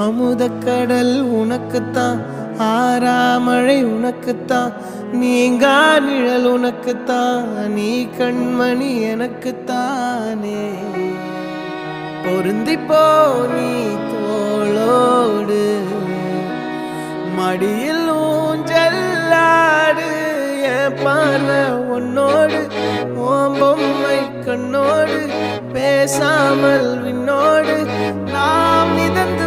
அமுதக்கடல் உனக்குத்தான், ஆறாமழை உனக்குத்தான், நீங்கா நிழல் உனக்குத்தான், நீ கண்மணி எனக்குத்தானே. பொருந்திப்போ நீ தோளோடு, மடியில் ஊஞ்சல்லாடு, என் பார்வை உன்னோடு, ஓம் பொம்மை கண்ணோடு, பேசாமல் விண்ணோடு நாம் மிதந்து